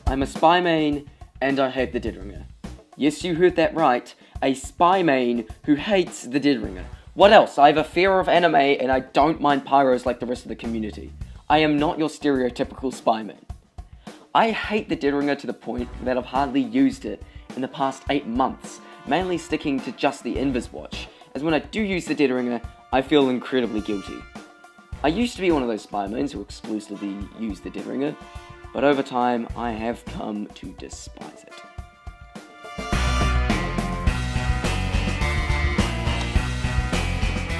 I'm a spy main, and I hate the Dead Ringer. Yes, you heard that right, a spy main who hates the Dead Ringer. What else? I have a fear of anime, and I don't mind pyros like the rest of the community. I am not your stereotypical spy main. I hate the Dead Ringer to the point that I've hardly used it in the past 8 months, mainly sticking to just the Invis watch, as when I do use the Dead Ringer, I feel incredibly guilty. I used to be one of those spy mains who exclusively use the Dead Ringer, but over time I have come to despise it.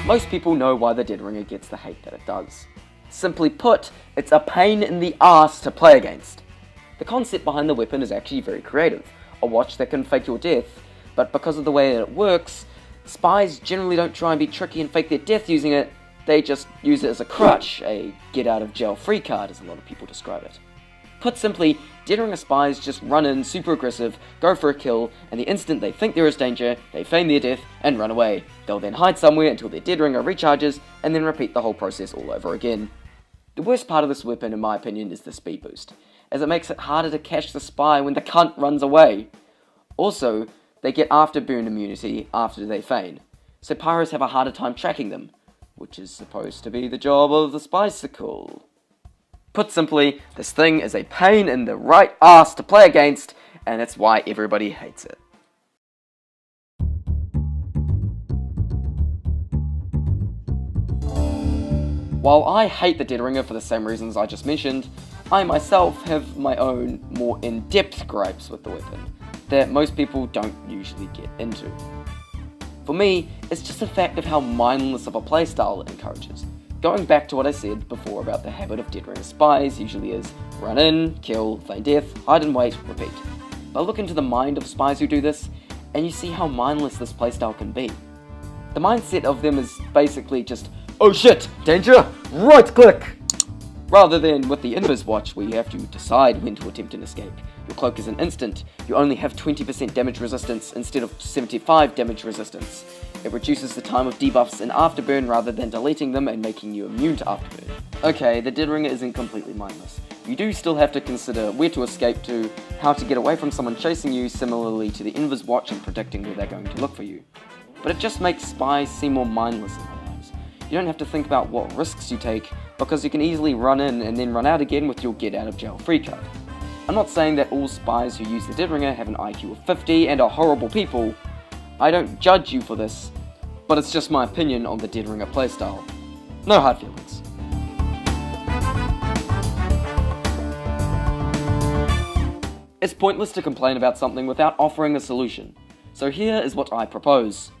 Most people know why the Dead Ringer gets the hate that it does. Simply put, it's a pain in the ass to play against. The concept behind the weapon is actually very creative, a watch that can fake your death, but because of the way that it works, spies generally don't try and be tricky and fake their death using it, they just use it as a crutch, a get-out-of-jail-free card as a lot of people describe it. Put simply, Dead Ringer spies just run in super aggressive, go for a kill, and the instant they think there is danger, they feign their death and run away. They'll then hide somewhere until their Dead Ringer recharges, and then repeat the whole process all over again. The worst part of this weapon, in my opinion, is the speed boost, as it makes it harder to catch the spy when the cunt runs away. Also, they get afterburn immunity after they feign, so pyros have a harder time tracking them, which is supposed to be the job of the Spicicle. Put simply, this thing is a pain in the right ass to play against, and it's why everybody hates it. While I hate the Dead Ringer for the same reasons I just mentioned, I myself have my own, more in-depth gripes with the weapon, that most people don't usually get into. For me, it's just a fact of how mindless of a playstyle it encourages. Going back to what I said before about the habit of Dead Ringer spies usually is run in, kill, feign death, hide and wait, repeat. But look into the mind of spies who do this, and you see how mindless this playstyle can be. The mindset of them is basically just, oh shit, danger, right click! Rather than with the Invis watch where you have to decide when to attempt an escape. Your cloak is an instant, you only have 20% damage resistance instead of 75 damage resistance. It reduces the time of debuffs and afterburn rather than deleting them and making you immune to afterburn. Okay, the Dead Ringer isn't completely mindless. You do still have to consider where to escape to, how to get away from someone chasing you, similarly to the Invis watch and predicting where they're going to look for you. But it just makes spies seem more mindless in my eyes. You don't have to think about what risks you take, because you can easily run in and then run out again with your get-out-of-jail-free card. I'm not saying that all spies who use the Dead Ringer have an IQ of 50 and are horrible people. I don't judge you for this, but it's just my opinion on the Dead Ringer playstyle. No hard feelings. It's pointless to complain about something without offering a solution, so here is what I propose.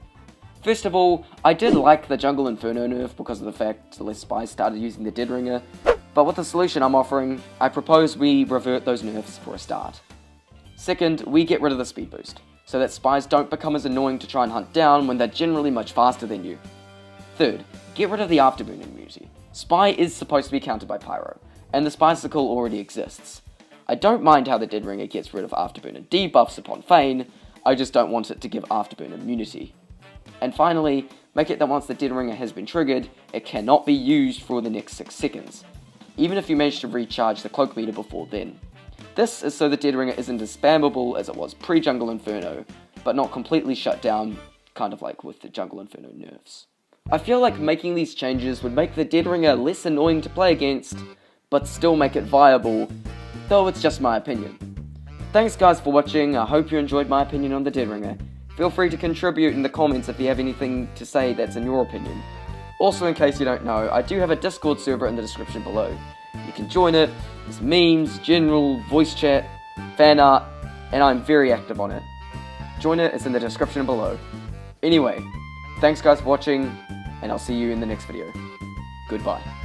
First of all, I did like the Jungle Inferno nerf because of the fact less spies started using the Dead Ringer, but with the solution I'm offering, I propose we revert those nerfs for a start. Second, we get rid of the speed boost, so that spies don't become as annoying to try and hunt down when they're generally much faster than you. Third, get rid of the afterburn immunity. Spy is supposed to be countered by pyro, and the Spicicle already exists. I don't mind how the Dead Ringer gets rid of afterburn and debuffs upon feign, I just don't want it to give afterburn immunity. And finally, make it that once the Dead Ringer has been triggered, it cannot be used for the next 6 seconds, even if you manage to recharge the cloak meter before then. This is so the Dead Ringer isn't as spammable as it was pre-Jungle Inferno, but not completely shut down, kind of like with the Jungle Inferno nerfs. I feel like making these changes would make the Dead Ringer less annoying to play against, but still make it viable, though it's just my opinion. Thanks guys for watching, I hope you enjoyed my opinion on the Dead Ringer. Feel free to contribute in the comments if you have anything to say that's in your opinion. Also, in case you don't know, I do have a Discord server in the description below. You can join it, there's memes, general, voice chat, fan art, and I'm very active on it. Join it, it's in the description below. Anyway, thanks guys for watching, and I'll see you in the next video. Goodbye.